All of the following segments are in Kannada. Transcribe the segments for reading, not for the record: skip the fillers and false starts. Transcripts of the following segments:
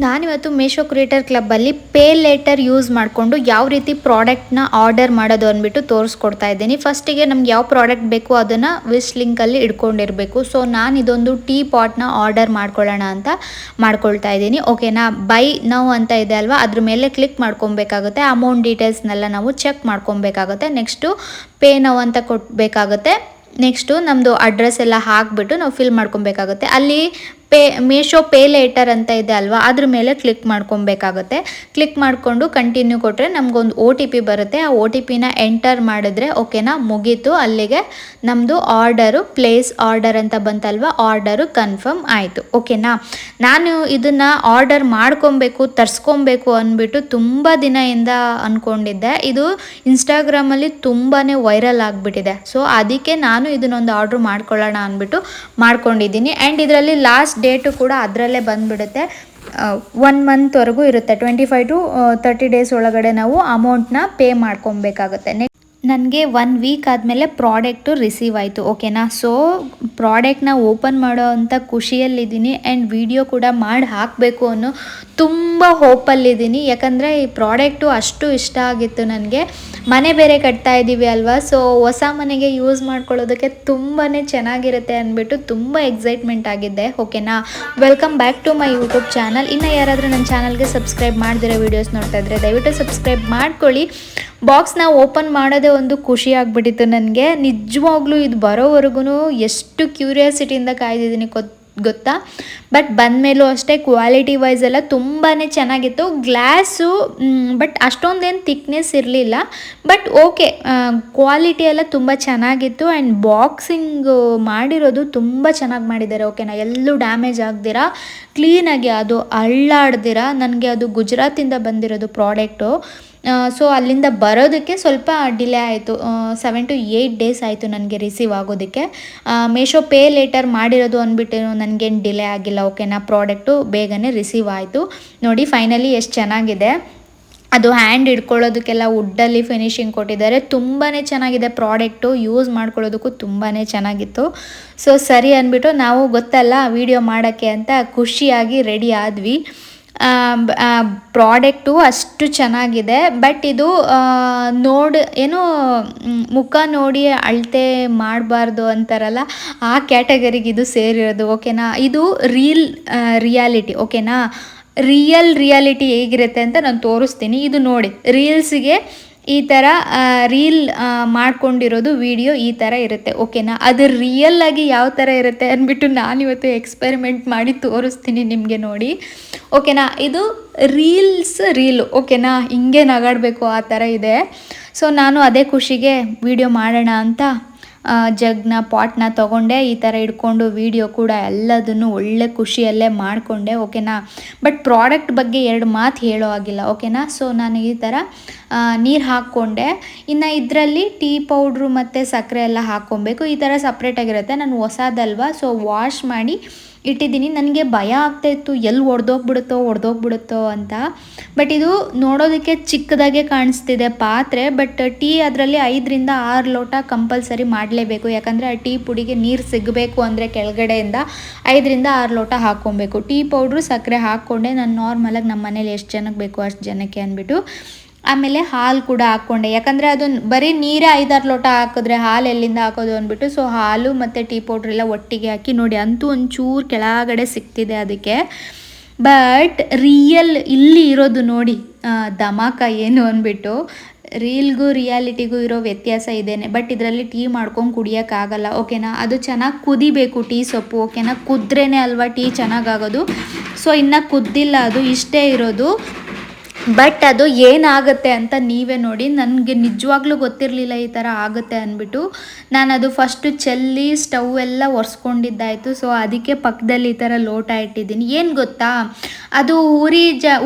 ನಾನಿವತ್ತು ಮೀಶೋ ಕ್ರಿಯೇಟರ್ ಕ್ಲಬ್ಬಲ್ಲಿ ಪೇ ಲೇಟರ್ ಯೂಸ್ ಮಾಡಿಕೊಂಡು ಯಾವ ರೀತಿ ಪ್ರಾಡಕ್ಟ್ನ ಆರ್ಡರ್ ಮಾಡೋದು ಅಂದ್ಬಿಟ್ಟು ತೋರಿಸ್ಕೊಡ್ತಾ ಇದ್ದೀನಿ. ಫಸ್ಟಿಗೆ ನಮ್ಗೆ ಯಾವ ಪ್ರಾಡಕ್ಟ್ ಬೇಕು ಅದನ್ನು ವಿಶ್ ಲಿಂಕಲ್ಲಿ ಇಟ್ಕೊಂಡಿರಬೇಕು. ಸೊ ನಾನು ಇದೊಂದು ಟೀ ಪಾಟ್ನ ಆರ್ಡರ್ ಮಾಡ್ಕೊಳ್ಳೋಣ ಅಂತ ಮಾಡ್ಕೊಳ್ತಾ ಇದ್ದೀನಿ. ಓಕೆನಾ, ಬೈ ನೌ ಅಂತ ಇದೆ ಅಲ್ವಾ, ಅದ್ರ ಮೇಲೆ ಕ್ಲಿಕ್ ಮಾಡ್ಕೊಬೇಕಾಗುತ್ತೆ. ಅಮೌಂಟ್ ಡೀಟೇಲ್ಸ್ನೆಲ್ಲ ನಾವು ಚೆಕ್ ಮಾಡ್ಕೊಬೇಕಾಗುತ್ತೆ. ನೆಕ್ಸ್ಟು ಪೇ ನೌ ಅಂತ ಕೊಡಬೇಕಾಗುತ್ತೆ. ನೆಕ್ಸ್ಟು ನಮ್ಮದು ಅಡ್ರೆಸ್ ಎಲ್ಲ ಹಾಕಿಬಿಟ್ಟು ನಾವು ಫಿಲ್ ಮಾಡ್ಕೊಬೇಕಾಗುತ್ತೆ. ಅಲ್ಲಿ ಮೀಶೋ ಪೇ ಲೇಟರ್ ಅಂತ ಇದೆ ಅಲ್ವಾ, ಅದ್ರ ಮೇಲೆ ಕ್ಲಿಕ್ ಮಾಡ್ಕೊಬೇಕಾಗುತ್ತೆ. ಕ್ಲಿಕ್ ಮಾಡಿಕೊಂಡು ಕಂಟಿನ್ಯೂ ಕೊಟ್ಟರೆ ನಮಗೊಂದು OTP ಬರುತ್ತೆ. ಆ OTPನ ಎಂಟರ್ ಮಾಡಿದ್ರೆ ಓಕೆನಾ, ಮುಗೀತು. ಅಲ್ಲಿಗೆ ನಮ್ಮದು ಆರ್ಡರು ಪ್ಲೇಸ್ ಆರ್ಡರ್ ಅಂತ ಬಂತಲ್ವ, ಆರ್ಡರು ಕನ್ಫರ್ಮ್ ಆಯಿತು. ಓಕೆನಾ, ನಾನು ಇದನ್ನು ಆರ್ಡರ್ ಮಾಡ್ಕೊಬೇಕು ತರಿಸ್ಕೊಬೇಕು ಅಂದ್ಬಿಟ್ಟು ತುಂಬ ದಿನದಿಂದ ಅಂದ್ಕೊಂಡಿದ್ದೆ. ಇದು ಇನ್ಸ್ಟಾಗ್ರಾಮಲ್ಲಿ ತುಂಬಾ ವೈರಲ್ ಆಗಿಬಿಟ್ಟಿದೆ. ಸೊ ಅದಕ್ಕೆ ನಾನು ಇದನ್ನೊಂದು ಆರ್ಡ್ರ್ ಮಾಡ್ಕೊಳ್ಳೋಣ ಅಂದ್ಬಿಟ್ಟು ಮಾಡ್ಕೊಂಡಿದ್ದೀನಿ. ಆ್ಯಂಡ್ ಇದರಲ್ಲಿ ಲಾಸ್ಟ್ ಡೇಟು ಕೂಡ ಅದರಲ್ಲೇ ಬಂದುಬಿಡುತ್ತೆ. 1 ಮಂತ್ವರೆಗೂ ಇರುತ್ತೆ. 25 to 30 ಡೇಸ್ ಒಳಗಡೆ ನಾವು ಅಮೌಂಟ್ನ ಪೇ ಮಾಡ್ಕೊಬೇಕಾಗುತ್ತೆ. ನನಗೆ 1 ವೀಕ್ ಆದಮೇಲೆ ಪ್ರಾಡಕ್ಟು ರಿಸೀವ್ ಆಯಿತು. ಓಕೆನಾ, ಸೊ ಪ್ರಾಡಕ್ಟ್ನ ಓಪನ್ ಮಾಡೋ ಅಂಥ ಖುಷಿಯಲ್ಲಿದ್ದೀನಿ. ಆ್ಯಂಡ್ ವಿಡಿಯೋ ಕೂಡ ಮಾಡಿ ಹಾಕಬೇಕು ಅನ್ನೋ ತುಂಬ ಹೋಪಲ್ಲಿದ್ದೀನಿ. ಯಾಕಂದರೆ ಈ ಪ್ರಾಡಕ್ಟು ಅಷ್ಟು ಇಷ್ಟ ಆಗಿತ್ತು ನನಗೆ. ಮನೆ ಬೇರೆ ಕಟ್ತಾ ಇದ್ದೀವಿ ಅಲ್ವಾ, ಸೊ ಹೊಸ ಮನೆಗೆ ಯೂಸ್ ಮಾಡ್ಕೊಳ್ಳೋದಕ್ಕೆ ತುಂಬಾ ಚೆನ್ನಾಗಿರುತ್ತೆ ಅಂದ್ಬಿಟ್ಟು ತುಂಬ ಎಕ್ಸೈಟ್ಮೆಂಟ್ ಆಗಿದ್ದೆ. ಓಕೆನಾ, welcome back to my YouTube channel. ಇನ್ನು ಯಾರಾದರೂ ನನ್ನ ಚಾನಲ್ಗೆ ಸಬ್ಸ್ಕ್ರೈಬ್ ಮಾಡದಿರೋ ವೀಡಿಯೋಸ್ ನೋಡ್ತಾ ಇದ್ದರೆ ದಯವಿಟ್ಟು ಸಬ್ಸ್ಕ್ರೈಬ್ ಮಾಡ್ಕೊಳ್ಳಿ. ಬಾಕ್ಸ್ನ ಓಪನ್ ಮಾಡೋದೇ ಒಂದು ಖುಷಿ ಆಗಿಬಿಟ್ಟಿತ್ತು ನನಗೆ. ನಿಜವಾಗ್ಲೂ ಇದು ಬರೋವರೆಗೂ ಎಷ್ಟು ಕ್ಯೂರಿಯಾಸಿಟಿಯಿಂದ ಕಾಯ್ದಿದ್ದೀನಿ ಗೊತ್ತಾ. ಬಟ್ ಬಂದಮೇಲೂ ಅಷ್ಟೇ ಕ್ವಾಲಿಟಿ ವೈಸ್ ಎಲ್ಲ ತುಂಬಾ ಚೆನ್ನಾಗಿತ್ತು. ಗ್ಲಾಸು ಬಟ್ ಅಷ್ಟೊಂದೇನು ಥಿಕ್ನೆಸ್ ಇರಲಿಲ್ಲ. ಬಟ್ ಓಕೆ, ಕ್ವಾಲಿಟಿ ಎಲ್ಲ ತುಂಬ ಚೆನ್ನಾಗಿತ್ತು. ಆ್ಯಂಡ್ ಬಾಕ್ಸಿಂಗ್ ಮಾಡಿರೋದು ತುಂಬ ಚೆನ್ನಾಗಿ ಮಾಡಿದ್ದಾರೆ. ಓಕೆನಾ, ಎಲ್ಲೂ ಡ್ಯಾಮೇಜ್ ಆಗದಿರ ಕ್ಲೀನಾಗಿ ಅದು ಅಳ್ಳಾಡ್ದಿರ. ನನಗೆ ಅದು ಗುಜರಾತಿಂದ ಬಂದಿರೋದು ಪ್ರಾಡಕ್ಟು. ಸೊ ಅಲ್ಲಿಂದ ಬರೋದಕ್ಕೆ ಸ್ವಲ್ಪ ಡಿಲೇ ಆಯಿತು. 7 to 8 ಡೇಸ್ ಆಯಿತು ನನಗೆ ರಿಸೀವ್ ಆಗೋದಕ್ಕೆ. ಮೀಶೋ ಪೇ ಲೇಟರ್ ಮಾಡಿರೋದು ಅಂದ್ಬಿಟ್ಟು ನನಗೇನು ಡಿಲೇ ಆಗಿಲ್ಲ. ಓಕೆನಾ, ಪ್ರಾಡಕ್ಟು ಬೇಗನೆ ರಿಸೀವ್ ಆಯಿತು. ನೋಡಿ ಫೈನಲಿ ಎಷ್ಟು ಚೆನ್ನಾಗಿದೆ. ಅದು ಹ್ಯಾಂಡ್ ಇಟ್ಕೊಳ್ಳೋದಕ್ಕೆಲ್ಲ ವುಡ್ಡಲ್ಲಿ ಫಿನಿಶಿಂಗ್ ಕೊಟ್ಟಿದ್ದಾರೆ. ತುಂಬಾ ಚೆನ್ನಾಗಿದೆ ಪ್ರಾಡಕ್ಟು. ಯೂಸ್ ಮಾಡ್ಕೊಳ್ಳೋದಕ್ಕೂ ತುಂಬಾ ಚೆನ್ನಾಗಿತ್ತು. ಸೊ ಸರಿ ಅಂದ್ಬಿಟ್ಟು ನಾವು ಗೊತ್ತಲ್ಲ ವಿಡಿಯೋ ಮಾಡೋಕ್ಕೆ ಅಂತ ಖುಷಿಯಾಗಿ ರೆಡಿ ಆದ್ವಿ. ಪ್ರಾಡಕ್ಟು ಅಷ್ಟು ಚೆನ್ನಾಗಿದೆ. ಬಟ್ ಇದು ಮುಖ ನೋಡಿ ಅಳತೆ ಮಾಡಬಾರ್ದು ಅಂತಾರಲ್ಲ, ಆ ಕ್ಯಾಟಗರಿಗೆ ಇದು ಸೇರಿರೋದು. ಓಕೆನಾ, ಇದು ರಿಯಾಲಿಟಿ. ಓಕೆನಾ, ರಿಯಾಲಿಟಿ ಹೇಗಿರುತ್ತೆ ಅಂತ ನಾನು ತೋರಿಸ್ತೀನಿ. ಇದು ನೋಡಿ, ರೀಲ್ಸಿಗೆ ಈ ಥರ ರೀಲ್ ಮಾಡ್ಕೊಂಡಿರೋದು ವಿಡಿಯೋ ಈ ಥರ ಇರುತ್ತೆ. ಓಕೆನಾ, ಅದು ರಿಯಲ್ಲಾಗಿ ಯಾವ ಥರ ಇರುತ್ತೆ ಅಂದ್ಬಿಟ್ಟು ನಾನಿವತ್ತು ಎಕ್ಸ್ಪೆರಿಮೆಂಟ್ ಮಾಡಿ ತೋರಿಸ್ತೀನಿ ನಿಮಗೆ ನೋಡಿ. ಓಕೆನಾ, ಇದು ರೀಲು. ಓಕೆನಾ, ಹಿಂಗೆ ನಗಾಡಬೇಕು ಆ ಥರ ಇದೆ. ಸೊ ನಾನು ಅದೇ ಖುಷಿಗೆ ವಿಡಿಯೋ ಮಾಡೋಣ ಅಂತ ಜಗ್ನ ಪಾಟ್ನ ತೊಗೊಂಡೆ. ಈ ಥರ ಇಟ್ಕೊಂಡು ವಿಡಿಯೋ ಕೂಡ ಎಲ್ಲದನ್ನು ಒಳ್ಳೆ ಖುಷಿಯಲ್ಲೇ ಮಾಡಿಕೊಂಡೆ. ಓಕೆನಾ, ಬಟ್ ಪ್ರಾಡಕ್ಟ್ ಬಗ್ಗೆ 2 ಮಾತು ಹೇಳೋ ಆಗಿಲ್ಲ. ಓಕೆನಾ, ಸೊ ನಾನು ಈ ಥರ ನೀರು ಹಾಕ್ಕೊಂಡೆ. ಇನ್ನು ಇದರಲ್ಲಿ ಟೀ ಪೌಡ್ರು ಮತ್ತು ಸಕ್ಕರೆ ಎಲ್ಲ ಹಾಕ್ಕೊಬೇಕು. ಈ ಥರ ಸಪ್ರೇಟಾಗಿರುತ್ತೆ. ನಾನು ಹೊಸದಲ್ವಾ, ಸೊ ವಾಶ್ ಮಾಡಿ ಇಟ್ಟಿದ್ದೀನಿ. ನನಗೆ ಭಯ ಆಗ್ತಾಯಿತ್ತು ಎಲ್ಲಿ ಒಡೆದೋಗ್ಬಿಡುತ್ತೋ ಅಂತ. ಬಟ್ ಇದು ನೋಡೋದಕ್ಕೆ ಚಿಕ್ಕದಾಗೆ ಕಾಣಿಸ್ತಿದೆ ಪಾತ್ರೆ. ಬಟ್ ಟೀ ಅದರಲ್ಲಿ 5 ರಿಂದ 6 ಲೋಟ ಕಂಪಲ್ಸರಿ ಮಾಡಲೇಬೇಕು. ಯಾಕಂದರೆ ಆ ಟೀ ಪುಡಿಗೆ ನೀರು ಸಿಗಬೇಕು ಅಂದರೆ ಕೆಳಗಡೆಯಿಂದ 5 ರಿಂದ 6 ಲೋಟ ಹಾಕ್ಕೊಬೇಕು. ಟೀ ಪೌಡ್ರು ಸಕ್ಕರೆ ಹಾಕ್ಕೊಂಡೆ. ನಾನು ನಾರ್ಮಲಾಗಿ ನಮ್ಮ ಮನೇಲಿ ಎಷ್ಟು ಜನಕ್ಕೆ ಬೇಕು ಅಷ್ಟು ಜನಕ್ಕೆ ಅಂದ್ಬಿಟ್ಟು. ಆಮೇಲೆ ಹಾಲು ಕೂಡ ಹಾಕ್ಕೊಂಡೆ. ಯಾಕಂದರೆ ಅದು ಬರೀ ನೀರೇ 5-6 ಲೋಟ ಹಾಕಿದ್ರೆ ಹಾಲು ಎಲ್ಲಿಂದ ಹಾಕೋದು ಅಂದ್ಬಿಟ್ಟು. ಸೊ ಹಾಲು ಮತ್ತು ಟೀ ಪೌಡ್ರೆಲ್ಲ ಒಟ್ಟಿಗೆ ಹಾಕಿ ನೋಡಿ, ಅಂತೂ ಒಂಚೂರು ಕೆಳಗಡೆ ಸಿಕ್ತಿದೆ ಅದಕ್ಕೆ. ಬಟ್ ಇಲ್ಲಿ ಇರೋದು ನೋಡಿ ಧಮಾಕ ಏನು ಅಂದ್ಬಿಟ್ಟು. ರೀಲ್ಗೂ ರಿಯಾಲಿಟಿಗೂ ಇರೋ ವ್ಯತ್ಯಾಸ ಇದೇನೆ. ಬಟ್ ಇದರಲ್ಲಿ ಟೀ ಮಾಡ್ಕೊಂಡು ಕುಡಿಯೋಕ್ಕಾಗಲ್ಲ. ಓಕೆನಾ, ಅದು ಚೆನ್ನಾಗಿ ಕುದಿಬೇಕು ಟೀ ಸೊಪ್ಪು. ಓಕೆನಾ, ಕುದ್ರೇ ಅಲ್ವಾ ಟೀ ಚೆನ್ನಾಗಾಗೋದು. ಸೊ ಇನ್ನು ಕುದ್ದಿಲ್ಲ, ಅದು ಇಷ್ಟೇ ಇರೋದು. ಬಟ್ ಅದು ಏನಾಗುತ್ತೆ ಅಂತ ನೀವೇ ನೋಡಿ. ನನಗೆ ನಿಜವಾಗ್ಲೂ ಗೊತ್ತಿರಲಿಲ್ಲ ಈ ಥರ ಆಗುತ್ತೆ ಅಂದ್ಬಿಟ್ಟು. ನಾನು ಅದು ಫಸ್ಟು ಚೆಲ್ಲಿ ಸ್ಟವ್ ಎಲ್ಲ ಒರೆಸ್ಕೊಂಡಿದ್ದಾಯಿತು. ಸೊ ಅದಕ್ಕೆ ಪಕ್ಕದಲ್ಲಿ ಈ ಥರ ಲೋಟ ಇಟ್ಟಿದ್ದೀನಿ. ಏನು ಗೊತ್ತಾ, ಅದು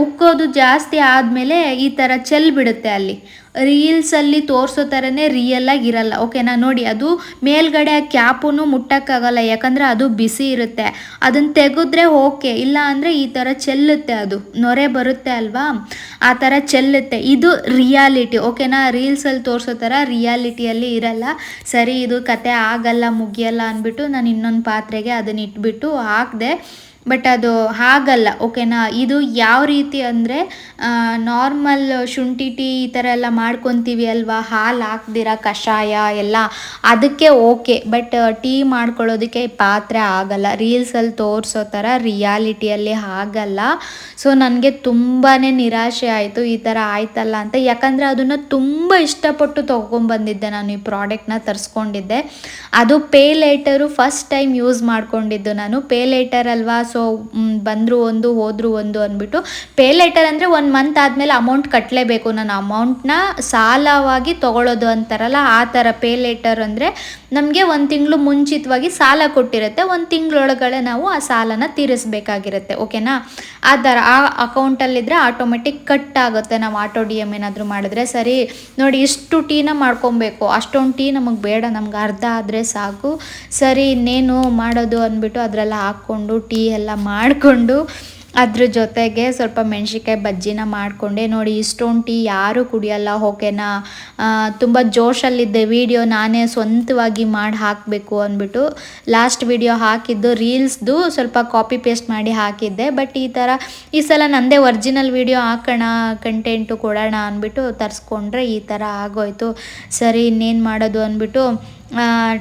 ಉಕ್ಕೋದು ಜಾಸ್ತಿ ಆದಮೇಲೆ ಈ ಥರ ಚೆಲ್ಬಿಡುತ್ತೆ. ಅಲ್ಲಿ ರೀಲ್ಸಲ್ಲಿ ತೋರಿಸೋ ಥರನೇ ರಿಯಲ್ಲಾಗಿ ಇರಲ್ಲ. ಓಕೆನಾ, ನೋಡಿ ಅದು ಮೇಲ್ಗಡೆ ಆ ಕ್ಯಾಪೂ ಮುಟ್ಟೋಕ್ಕಾಗಲ್ಲ. ಯಾಕಂದರೆ ಅದು ಬಿಸಿ ಇರುತ್ತೆ. ಅದನ್ನು ತೆಗೆದ್ರೆ ಓಕೆ, ಇಲ್ಲ ಅಂದರೆ ಈ ಥರ ಚೆಲ್ಲುತ್ತೆ. ಅದು ನೊರೆ ಬರುತ್ತೆ ಅಲ್ವಾ, ಆ ಥರ ಚೆಲ್ಲುತ್ತೆ. ಇದು ರಿಯಾಲಿಟಿ. ಓಕೆನಾ, ರೀಲ್ಸಲ್ಲಿ ತೋರಿಸೋ ಥರ ರಿಯಾಲಿಟಿಯಲ್ಲಿ ಇರಲ್ಲ. ಸರಿ, ಇದು ಕತೆ ಆಗಲ್ಲ ಮುಗಿಯಲ್ಲ ಅಂದ್ಬಿಟ್ಟು ನಾನು ಇನ್ನೊಂದು ಪಾತ್ರೆಗೆ ಅದನ್ನ ಇಟ್ಬಿಟ್ಟು ಹಾಕಿದೆ. ಬಟ್ ಅದು ಹಾಗಲ್ಲ ಓಕೆನಾ. ಇದು ಯಾವ ರೀತಿ ಅಂದರೆ ನಾರ್ಮಲ್ ಶುಂಠಿ ಟೀ ಈ ಥರ ಎಲ್ಲ ಮಾಡ್ಕೊತೀವಿ ಅಲ್ವಾ, ಹಾಲು ಹಾಕ್ದಿರ ಕಷಾಯ ಎಲ್ಲ, ಅದಕ್ಕೆ ಓಕೆ. ಬಟ್ ಟೀ ಮಾಡ್ಕೊಳ್ಳೋದಕ್ಕೆ ಪಾತ್ರೆ ಆಗಲ್ಲ, ರೀಲ್ಸಲ್ಲಿ ತೋರಿಸೋ ಥರ ರಿಯಾಲಿಟಿಯಲ್ಲಿ ಆಗಲ್ಲ. ಸೊ ನನಗೆ ತುಂಬಾ ನಿರಾಶೆ ಆಯಿತು ಈ ಥರ ಆಯ್ತಲ್ಲ ಅಂತ. ಯಾಕಂದರೆ ಅದನ್ನು ತುಂಬ ಇಷ್ಟಪಟ್ಟು ತೊಗೊಂಬಂದಿದ್ದೆ ನಾನು, ಈ ಪ್ರಾಡಕ್ಟ್ನ ತರಿಸ್ಕೊಂಡಿದ್ದೆ. ಅದು ಪೇ ಲೇಟರು ಫಸ್ಟ್ ಟೈಮ್ ಯೂಸ್ ಮಾಡ್ಕೊಂಡಿದ್ದು ನಾನು. ಪೇ ಲೇಟರ್ ಅಲ್ವಾ, ಸೊ ಬಂದರು ಒಂದು ಹೋದರು ಒಂದು ಅಂದ್ಬಿಟ್ಟು. ಪೇ ಲೇಟರ್ ಅಂದರೆ 1 ಮಂತ್ ಆದಮೇಲೆ ಅಮೌಂಟ್ ಕಟ್ಟಲೇಬೇಕು. ನಾನು ಅಮೌಂಟ್ನ ಸಾಲವಾಗಿ ತೊಗೊಳ್ಳೋದು ಅಂತಾರಲ್ಲ ಆ ಥರ. ಪೇ ಲೇಟರ್ ಅಂದರೆ ನಮಗೆ 1 ತಿಂಗಳು ಮುಂಚಿತವಾಗಿ ಸಾಲ ಕೊಟ್ಟಿರುತ್ತೆ, 1 ತಿಂಗಳೊಳಗಡೆ ನಾವು ಆ ಸಾಲನ ತೀರಿಸಬೇಕಾಗಿರುತ್ತೆ ಓಕೆನಾ. ಆ ಥರ ಆ ಅಕೌಂಟಲ್ಲಿದ್ದರೆ ಆಟೋಮೆಟಿಕ್ ಕಟ್ ಆಗುತ್ತೆ ನಾವು ಆಟೋ ಡಿ ಎಮ್ ಏನಾದರೂ ಮಾಡಿದ್ರೆ. ಸರಿ ನೋಡಿ, ಇಷ್ಟು ಟೀನ ಮಾಡ್ಕೊಬೇಕು, ಅಷ್ಟೊಂದು ಟೀ ನಮಗೆ ಬೇಡ, ನಮ್ಗೆ ಅರ್ಧ ಆದರೆ ಸಾಕು. ಸರಿ ಇನ್ನೇನು ಮಾಡೋದು ಅಂದ್ಬಿಟ್ಟು ಅದರೆಲ್ಲ ಹಾಕ್ಕೊಂಡು ಟೀ ಎಲ್ಲ ಮಾಡಿಕೊಂಡು ಅದ್ರ ಜೊತೆಗೆ ಸ್ವಲ್ಪ ಮೆಣಸಿನ್ಕಾಯಿ ಬಜ್ಜಿನ ಮಾಡಿಕೊಂಡೆ. ನೋಡಿ ಇಷ್ಟೊಂದು ಟೀ ಯಾರೂ ಕುಡಿಯೋಲ್ಲ ಓಕೆನಾ. ತುಂಬ ಜೋಶಲ್ಲಿದ್ದೆ, ವೀಡಿಯೋ ನಾನೇ ಸ್ವಂತವಾಗಿ ಮಾಡಿ ಹಾಕಬೇಕು ಅಂದ್ಬಿಟ್ಟು ಲಾಸ್ಟ್ ವೀಡಿಯೋ ಹಾಕಿದ್ದು ರೀಲ್ಸ್ದು ಸ್ವಲ್ಪ ಕಾಪಿ ಪೇಸ್ಟ್ ಮಾಡಿ ಹಾಕಿದ್ದೆ. ಬಟ್ ಈ ಸಲ ನನ್ನದೇ ಒರಿಜಿನಲ್ ವೀಡಿಯೋ ಹಾಕೋಣ, ಕಂಟೆಂಟು ಕೊಡೋಣ ಅಂದ್ಬಿಟ್ಟು ತರಿಸ್ಕೊಂಡ್ರೆ ಈ ಥರ ಆಗೋಯ್ತು. ಸರಿ ಇನ್ನೇನು ಮಾಡೋದು ಅಂದ್ಬಿಟ್ಟು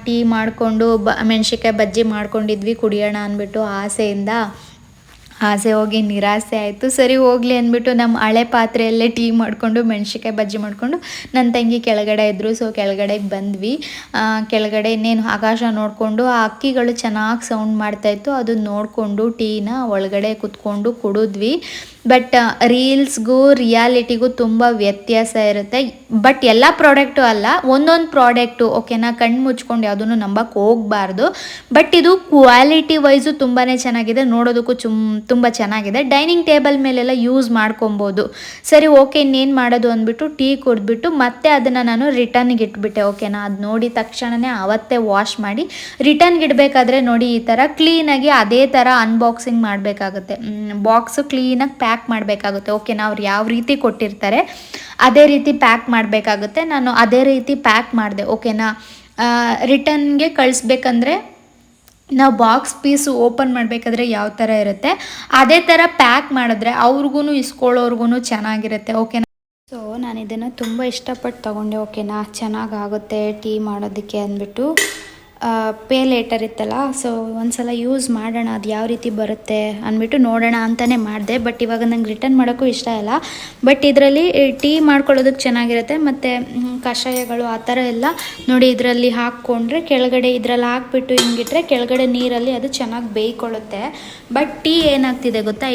ಟೀ ಮಾಡಿಕೊಂಡು ಮೆಣಸಿನ್ಕಾಯಿ ಬಜ್ಜಿ ಮಾಡ್ಕೊಂಡಿದ್ವಿ, ಕುಡಿಯೋಣ ಅಂದ್ಬಿಟ್ಟು ಆಸೆ ಹೋಗಿ ನಿರಾಸೆ ಆಯಿತು. ಸರಿ ಹೋಗಲಿ ಅಂದ್ಬಿಟ್ಟು ನಮ್ಮ ಹಳೆ ಪಾತ್ರೆಯಲ್ಲೇ ಟೀ ಮಾಡಿಕೊಂಡು ಮೆಣಸಿನ್ಕಾಯಿ ಬಜ್ಜಿ ಮಾಡಿಕೊಂಡು ನನ್ನ ತಂಗಿ ಕೆಳಗಡೆ ಇದ್ದರು. ಸೊ ಕೆಳಗಡೆಗೆ ಬಂದ್ವಿ. ಕೆಳಗಡೆ ಇನ್ನೇನು ಆಕಾಶ ನೋಡಿಕೊಂಡು ಆ ಅಕ್ಕಿಗಳು ಚೆನ್ನಾಗಿ ಸೌಂಡ್ ಮಾಡ್ತಾಯಿತ್ತು, ಅದನ್ನ ನೋಡಿಕೊಂಡು ಟೀನ ಒಳಗಡೆ ಕುತ್ಕೊಂಡು ಕುಡಿದ್ವಿ. ಬಟ್ ರೀಲ್ಸ್ಗೂ ರಿಯಾಲಿಟಿಗೂ ತುಂಬ ವ್ಯತ್ಯಾಸ ಇರುತ್ತೆ. ಬಟ್ ಎಲ್ಲ ಪ್ರಾಡಕ್ಟು ಅಲ್ಲ, ಒಂದೊಂದು ಪ್ರಾಡಕ್ಟು ಓಕೆನಾ. ಕಣ್ಣು ಮುಚ್ಕೊಂಡು ಯಾವುದನ್ನು ನಂಬಕ್ಕೆ ಹೋಗಬಾರ್ದು. ಬಟ್ ಇದು ಕ್ವಾಲಿಟಿ ವೈಸು ತುಂಬಾ ಚೆನ್ನಾಗಿದೆ, ನೋಡೋದಕ್ಕೂ ತುಂಬ ಚೆನ್ನಾಗಿದೆ. ಡೈನಿಂಗ್ ಟೇಬಲ್ ಮೇಲೆಲ್ಲ ಯೂಸ್ ಮಾಡ್ಕೊಬೋದು. ಸರಿ ಓಕೆ ಇನ್ನೇನು ಮಾಡೋದು ಅಂದ್ಬಿಟ್ಟು ಟೀ ಕುಡಿದ್ಬಿಟ್ಟು ಮತ್ತೆ ಅದನ್ನು ನಾನು ರಿಟರ್ನ್ಗೆ ಇಟ್ಬಿಟ್ಟೆ ಓಕೆನಾ. ಅದು ನೋಡಿದ ತಕ್ಷಣವೇ ಅವತ್ತೇ ವಾಶ್ ಮಾಡಿ ರಿಟರ್ನ್ಗೆ ಇಡಬೇಕಾದ್ರೆ ನೋಡಿ ಈ ಥರ ಕ್ಲೀನಾಗಿ ಅದೇ ಥರ ಅನ್ಬಾಕ್ಸಿಂಗ್ ಮಾಡಬೇಕಾಗುತ್ತೆ. ಬಾಕ್ಸು ಕ್ಲೀನಾಗಿ ಪ್ಯಾಕ್ ಮಾಡಬೇಕಾಗುತ್ತೆ ಓಕೆನಾ. ಅವ್ರು ಯಾವ ರೀತಿ ಕೊಟ್ಟಿರ್ತಾರೆ ಅದೇ ರೀತಿ ಪ್ಯಾಕ್ ಮಾಡಬೇಕಾಗುತ್ತೆ. ನಾನು ಅದೇ ರೀತಿ ಪ್ಯಾಕ್ ಮಾಡಿದೆ ಓಕೆನಾ. ರಿಟರ್ನ್ಗೆ ಕಳಿಸ್ಬೇಕಂದ್ರೆ ನಾವು ಬಾಕ್ಸ್ ಪೀಸು ಓಪನ್ ಮಾಡಬೇಕಾದ್ರೆ ಯಾವ ಥರ ಇರುತ್ತೆ ಅದೇ ಥರ ಪ್ಯಾಕ್ ಮಾಡಿದ್ರೆ ಅವ್ರಿಗೂ ಇಸ್ಕೊಳ್ಳೋರ್ಗು ಚೆನ್ನಾಗಿರುತ್ತೆ ಓಕೆನಾ. ಸೊ ನಾನು ಇದನ್ನು ತುಂಬ ಇಷ್ಟಪಟ್ಟು ತೊಗೊಂಡೆ ಓಕೆನಾ. ಚೆನ್ನಾಗಾಗುತ್ತೆ ಟೀ ಮಾಡೋದಕ್ಕೆ ಅಂದ್ಬಿಟ್ಟು. ಪೇ ಲೇಟರ್ ಇತ್ತಲ್ಲ, ಸೊ ಒಂದ್ಸಲ ಯೂಸ್ ಮಾಡೋಣ ಅದು ಯಾವ ರೀತಿ ಬರುತ್ತೆ ಅಂದ್ಬಿಟ್ಟು ನೋಡೋಣ ಅಂತಲೇ ಮಾಡಿದೆ. ಬಟ್ ಇವಾಗ ನಂಗೆ ರಿಟರ್ನ್ ಮಾಡೋಕ್ಕೂ ಇಷ್ಟ ಇಲ್ಲ. ಬಟ್ ಇದರಲ್ಲಿ ಟೀ ಮಾಡ್ಕೊಳ್ಳೋದಕ್ಕೆ ಚೆನ್ನಾಗಿರುತ್ತೆ. ಮತ್ತು ಕಷಾಯಗಳು ಆ ಥರ ಎಲ್ಲ ನೋಡಿ ಇದರಲ್ಲಿ ಹಾಕ್ಕೊಂಡ್ರೆ ಕೆಳಗಡೆ ಇದರಲ್ಲಿ ಹಾಕ್ಬಿಟ್ಟು ಹಿಂಗಿಟ್ರೆ ಕೆಳಗಡೆ ನೀರಲ್ಲಿ ಅದು ಚೆನ್ನಾಗಿ ಬೇಯ್ಕೊಳ್ಳುತ್ತೆ. ಬಟ್ ಟೀ ಏನಾಗ್ತಿದೆ ಗೊತ್ತಾ,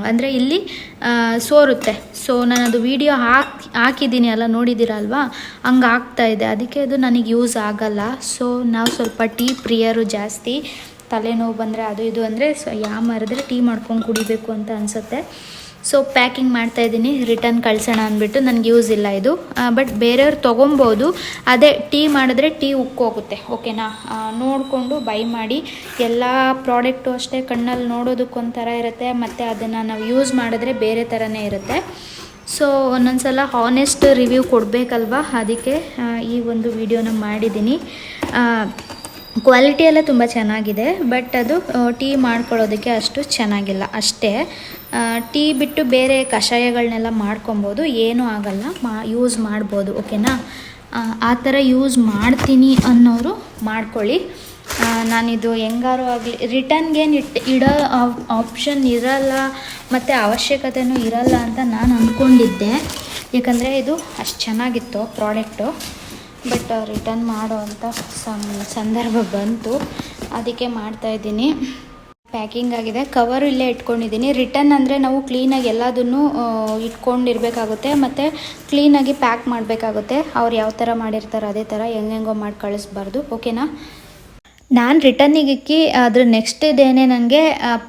ಅಂದರೆ ಇಲ್ಲಿ ಸೋರುತ್ತೆ. ಸೊ ನಾನು ಅದು ವೀಡಿಯೋ ಹಾಕಿದ್ದೀನಿ ಅಲ್ಲ, ನೋಡಿದ್ದೀರಲ್ವಾ, ಹಂಗೆ ಆಗ್ತಾಯಿದೆ. ಅದಕ್ಕೆ ಅದು ನನಗೆ ಯೂಸ್ ಆಗಲ್ಲ. ಸೊ ನಾವು ಸ್ವಲ್ಪ ಟೀ ಪ್ರಿಯರು ಜಾಸ್ತಿ. ತಲೆನೋವು ಬಂದರೆ ಅದು ಇದು ಅಂದರೆ ಯಾಮಾರಿದ್ರೆ ಟೀ ಮಾಡ್ಕೊಂಡು ಕುಡಿಬೇಕು ಅಂತ ಅನಿಸುತ್ತೆ. ಸೊ ಪ್ಯಾಕಿಂಗ್ ಮಾಡ್ತಾಯಿದ್ದೀನಿ, ರಿಟರ್ನ್ ಕಳ್ಸೋಣ ಅಂದ್ಬಿಟ್ಟು. ನನಗೆ ಯೂಸ್ ಇಲ್ಲ ಇದು. ಬಟ್ ಬೇರೆಯವ್ರು ತೊಗೊಬೋದು. ಅದೇ ಟೀ ಮಾಡಿದ್ರೆ ಟೀ ಉಕ್ಕೋಗುತ್ತೆ ಓಕೆನಾ. ನೋಡಿಕೊಂಡು ಬೈ ಮಾಡಿ. ಎಲ್ಲ ಪ್ರಾಡಕ್ಟು ಅಷ್ಟೇ ಕಣ್ಣಲ್ಲಿ ನೋಡೋದಕ್ಕೊಂಥರ ಇರುತ್ತೆ, ಮತ್ತು ಅದನ್ನು ನಾವು ಯೂಸ್ ಮಾಡಿದ್ರೆ ಬೇರೆ ಥರನೇ ಇರುತ್ತೆ. ಸೊ ಒಂದೊಂದು ಸಲ ಹಾನೆಸ್ಟ್ ರಿವ್ಯೂ ಕೊಡಬೇಕಲ್ವ, ಅದಕ್ಕೆ ಈ ಒಂದು ವಿಡಿಯೋನ ಮಾಡಿದ್ದೀನಿ. ಕ್ವಾಲಿಟಿ ಎಲ್ಲ ತುಂಬ ಚೆನ್ನಾಗಿದೆ. ಬಟ್ ಅದು ಟೀ ಮಾಡ್ಕೊಳ್ಳೋದಕ್ಕೆ ಅಷ್ಟು ಚೆನ್ನಾಗಿಲ್ಲ ಅಷ್ಟೇ. ಟೀ ಬಿಟ್ಟು ಬೇರೆ ಕಷಾಯಗಳನ್ನೆಲ್ಲ ಮಾಡ್ಕೊಬೋದು, ಏನೂ ಆಗಲ್ಲ, ಯೂಸ್ ಮಾಡ್ಬೋದು ಓಕೆನಾ. ಆ ಥರ ಯೂಸ್ ಮಾಡ್ತೀನಿ ಅನ್ನೋರು ಮಾಡ್ಕೊಳ್ಳಿ. ನಾನಿದು ಹೆಂಗಾರು ಆಗಲಿ ರಿಟರ್ನ್ಗೇನು ಇಡೋ ಆಪ್ಷನ್ ಇರಲ್ಲ ಮತ್ತು ಅವಶ್ಯಕತೆಯೂ ಇರಲ್ಲ ಅಂತ ನಾನು ಅಂದ್ಕೊಂಡಿದ್ದೆ. ಯಾಕಂದರೆ ಇದು ಅಷ್ಟು ಚೆನ್ನಾಗಿತ್ತು ಪ್ರಾಡಕ್ಟು. ಬಟ್ ರಿಟರ್ನ್ ಮಾಡೋ ಅಂಥ ಸಂದರ್ಭ ಬಂತು, ಅದಕ್ಕೆ ಮಾಡ್ತಾಯಿದ್ದೀನಿ. ಪ್ಯಾಕಿಂಗ್ ಆಗಿದೆ, ಕವರು ಇಲ್ಲೇ ಇಟ್ಕೊಂಡಿದ್ದೀನಿ. ರಿಟರ್ನ್ ಅಂದರೆ ನಾವು ಕ್ಲೀನಾಗಿ ಎಲ್ಲದನ್ನು ಇಟ್ಕೊಂಡಿರಬೇಕಾಗುತ್ತೆ ಮತ್ತು ಕ್ಲೀನಾಗಿ ಪ್ಯಾಕ್ ಮಾಡಬೇಕಾಗುತ್ತೆ. ಅವ್ರು ಯಾವ ಥರ ಮಾಡಿರ್ತಾರೆ ಅದೇ ಥರ ಹೆಂಗೆಂಗೋ ಮಾಡಿ ಕಳಿಸ್ಬಾರ್ದು ಓಕೆನಾ. ನಾನು ರಿಟರ್ನಿಗೆ ಇಕ್ಕಿ ಅದ್ರ ನೆಕ್ಸ್ಟ್ ಡೇನೇ ನನಗೆ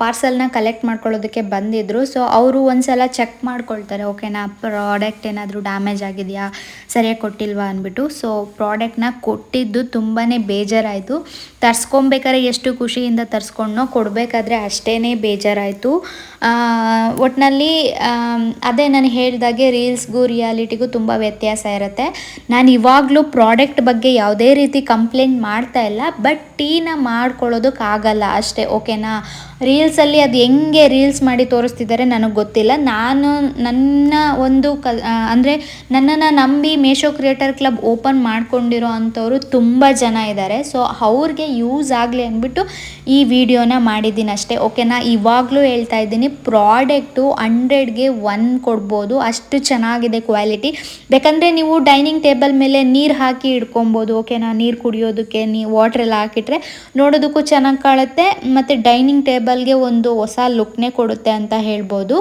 ಪಾರ್ಸಲ್ನ ಕಲೆಕ್ಟ್ ಮಾಡ್ಕೊಳ್ಳೋದಕ್ಕೆ ಬಂದಿದ್ದರು. ಸೊ ಅವರು ಒಂದು ಸಲ ಚೆಕ್ ಮಾಡ್ಕೊಳ್ತಾರೆ ಓಕೆನಾ, ಪ್ರಾಡಕ್ಟ್ ಏನಾದರೂ ಡ್ಯಾಮೇಜ್ ಆಗಿದೆಯಾ, ಸರಿಯಾಗಿ ಕೊಟ್ಟಿಲ್ವಾ ಅಂದ್ಬಿಟ್ಟು. ಸೊ ಪ್ರಾಡಕ್ಟ್ನ ಕೊಟ್ಟಿದ್ದು ತುಂಬಾ ಬೇಜಾರಾಯಿತು. ತರಿಸ್ಕೊಬೇಕಾದ್ರೆ ಎಷ್ಟು ಖುಷಿಯಿಂದ ತರಿಸ್ಕೊಂಡ್ನೋ, ಕೊಡಬೇಕಾದ್ರೆ ಅಷ್ಟೇ ಬೇಜಾರಾಯಿತು. ಒಟ್ಟಿನಲ್ಲಿ ಅದೇ ನಾನು ಹೇಳಿದಾಗೆ ರೀಲ್ಸ್ಗೂ ರಿಯಾಲಿಟಿಗೂ ತುಂಬ ವ್ಯತ್ಯಾಸ ಇರುತ್ತೆ. ನಾನು ಇವಾಗಲೂ ಪ್ರಾಡಕ್ಟ್ ಬಗ್ಗೆ ಯಾವುದೇ ರೀತಿ ಕಂಪ್ಲೇಂಟ್ ಮಾಡ್ತಾ ಇಲ್ಲ. ಬಟ್ ಟೀ ಟೀನ ಮಾಡ್ಕೊಳ್ಳೋದಕ್ಕಾಗಲ್ಲ ಅಷ್ಟೇ, ಓಕೆನಾ. ರೀಲ್ಸಲ್ಲಿ ಅದು ಹೆಂಗೆ ರೀಲ್ಸ್ ಮಾಡಿ ತೋರಿಸ್ತಿದ್ದಾರೆ ನನಗೆ ಗೊತ್ತಿಲ್ಲ. ನಾನು ನನ್ನ ಒಂದು ಅಂದರೆ ನನ್ನನ್ನು ನಂಬಿ ಮೇಶೋ ಕ್ರಿಯೇಟರ್ ಕ್ಲಬ್ ಓಪನ್ ಮಾಡ್ಕೊಂಡಿರೋ ಅಂಥವ್ರು ತುಂಬ ಜನ ಇದ್ದಾರೆ. ಸೊ ಅವ್ರಿಗೆ ಯೂಸ್ ಆಗಲಿ ಅಂದ್ಬಿಟ್ಟು ಈ ವಿಡಿಯೋನ ಮಾಡಿದ್ದೀನಿ ಅಷ್ಟೇ, ಓಕೆನಾ. ಇವಾಗಲೂ ಹೇಳ್ತಾ ಇದ್ದೀನಿ, ಪ್ರಾಡಕ್ಟು 100ಗೆ 1 ಕೊಡ್ಬೋದು, ಅಷ್ಟು ಚೆನ್ನಾಗಿದೆ ಕ್ವಾಲಿಟಿ. ಬೇಕಂದರೆ ನೀವು ಡೈನಿಂಗ್ ಟೇಬಲ್ ಮೇಲೆ ನೀರು ಹಾಕಿ ಇಟ್ಕೊಬೋದು, ಓಕೆನಾ. ನೀರು ಕುಡಿಯೋದಕ್ಕೆ ವಾಟ್ರ್ ಎಲ್ಲ ಹಾಕಿಟ್ರೆ ನೋಡೋದಕ್ಕೂ ಚೆನ್ನಾಗಿ ಕಾಣುತ್ತೆ, ಮತ್ತು ಡೈನಿಂಗ್ ಟೇಬಲ್ಗೆ ಒಂದು ಹೊಸ ಲುಕ್ನೇ ಕೊಡುತ್ತೆ ಅಂತ ಹೇಳ್ಬೋದು.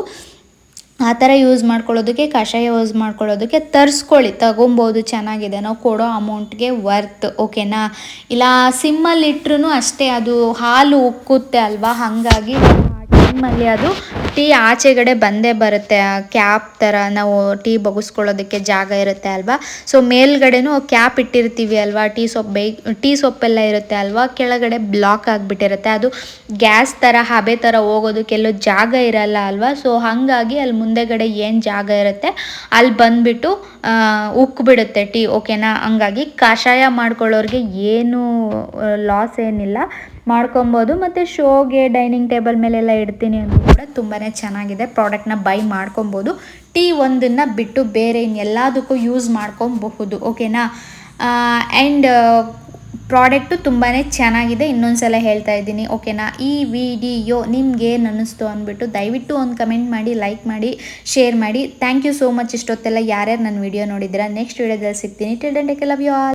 ಆ ಥರ ಯೂಸ್ ಮಾಡ್ಕೊಳ್ಳೋದಕ್ಕೆ, ಕಷಾಯ ಯೂಸ್ ಮಾಡ್ಕೊಳ್ಳೋದಕ್ಕೆ ತಗೊಬೋದು, ಚೆನ್ನಾಗಿದೆ. ನಾವು ಕೊಡೋ ಅಮೌಂಟ್ಗೆ ವರ್ತ್, ಓಕೆನಾ. ಇಲ್ಲ ಸಿಮ್ಮಲ್ಲಿ ಇಟ್ರೂ ಅಷ್ಟೇ, ಅದು ಹಾಲು ಉಕ್ಕುತ್ತೆ ಅಲ್ವಾ, ಹಾಗಾಗಿ ಟೈಮಲ್ಲಿ ಅದು ಟೀ ಆಚೆಗಡೆ ಬಂದೇ ಬರುತ್ತೆ. ಕ್ಯಾಪ್ ಥರ ನಾವು ಟೀ ಬಗ್ಗಿಸ್ಕೊಳ್ಳೋದಕ್ಕೆ ಜಾಗ ಇರುತ್ತೆ ಅಲ್ವಾ, ಸೊ ಮೇಲ್ಗಡೆನೂ ಕ್ಯಾಪ್ ಇಟ್ಟಿರ್ತೀವಿ ಅಲ್ವಾ, ಟೀ ಸೊಪ್ಪೆಲ್ಲ ಇರುತ್ತೆ ಅಲ್ವಾ, ಕೆಳಗಡೆ ಬ್ಲಾಕ್ ಆಗಿಬಿಟ್ಟಿರುತ್ತೆ. ಅದು ಗ್ಯಾಸ್ ಥರ ಹಬೆ ಥರ ಹೋಗೋದಕ್ಕೆಲ್ಲೋ ಜಾಗ ಇರಲ್ಲ ಅಲ್ವಾ, ಸೊ ಹಾಗಾಗಿ ಅಲ್ಲಿ ಮುಂದೆಗಡೆ ಏನು ಜಾಗ ಇರುತ್ತೆ ಅಲ್ಲಿ ಬಂದುಬಿಟ್ಟು ಉಕ್ಬಿಡುತ್ತೆ ಟೀ, ಓಕೆನಾ. ಹಂಗಾಗಿ ಕಷಾಯ ಮಾಡ್ಕೊಳ್ಳೋರಿಗೆ ಏನು ಲಾಸ್ ಏನಿಲ್ಲ, ಮಾಡ್ಕೊಬೋದು. ಮತ್ತು ಶೋಗೆ ಡೈನಿಂಗ್ ಟೇಬಲ್ ಮೇಲೆಲ್ಲ ಇಡ್ತೀನಿ ಅಂದರೂ ಕೂಡ ತುಂಬಾ ಚೆನ್ನಾಗಿದೆ. ಪ್ರಾಡಕ್ಟ್ನ ಬೈ ಮಾಡ್ಕೊಬೋದು. ಟೀ ಒಂದನ್ನು ಬಿಟ್ಟು ಬೇರೆ ಇನ್ನೆಲ್ಲದಕ್ಕೂ ಯೂಸ್ ಮಾಡ್ಕೊಬಹುದು, ಓಕೆನಾ. ಆ್ಯಂಡ್ ಪ್ರಾಡಕ್ಟು ತುಂಬಾ ಚೆನ್ನಾಗಿದೆ, ಇನ್ನೊಂದು ಸಲ ಹೇಳ್ತಾ ಇದ್ದೀನಿ, ಓಕೆನಾ. ಈ ವಿಡಿಯೋ ನಿಮ್ಗೆ ಏನು ಅನ್ನಿಸ್ತು ಅಂದ್ಬಿಟ್ಟು ದಯವಿಟ್ಟು ಒಂದು ಕಮೆಂಟ್ ಮಾಡಿ, ಲೈಕ್ ಮಾಡಿ, ಶೇರ್ ಮಾಡಿ. ಥ್ಯಾಂಕ್ ಯು ಸೋ ಮಚ್ ಇಷ್ಟೊತ್ತೆಲ್ಲ ಯಾರ್ಯಾರು ನನ್ನ ವಿಡಿಯೋ ನೋಡಿದ್ದೀರಾ. ನೆಕ್ಸ್ಟ್ ವಿಡಿಯೋದಲ್ಲಿ ಸಿಗ್ತೀನಿ. Till then take care, love you all.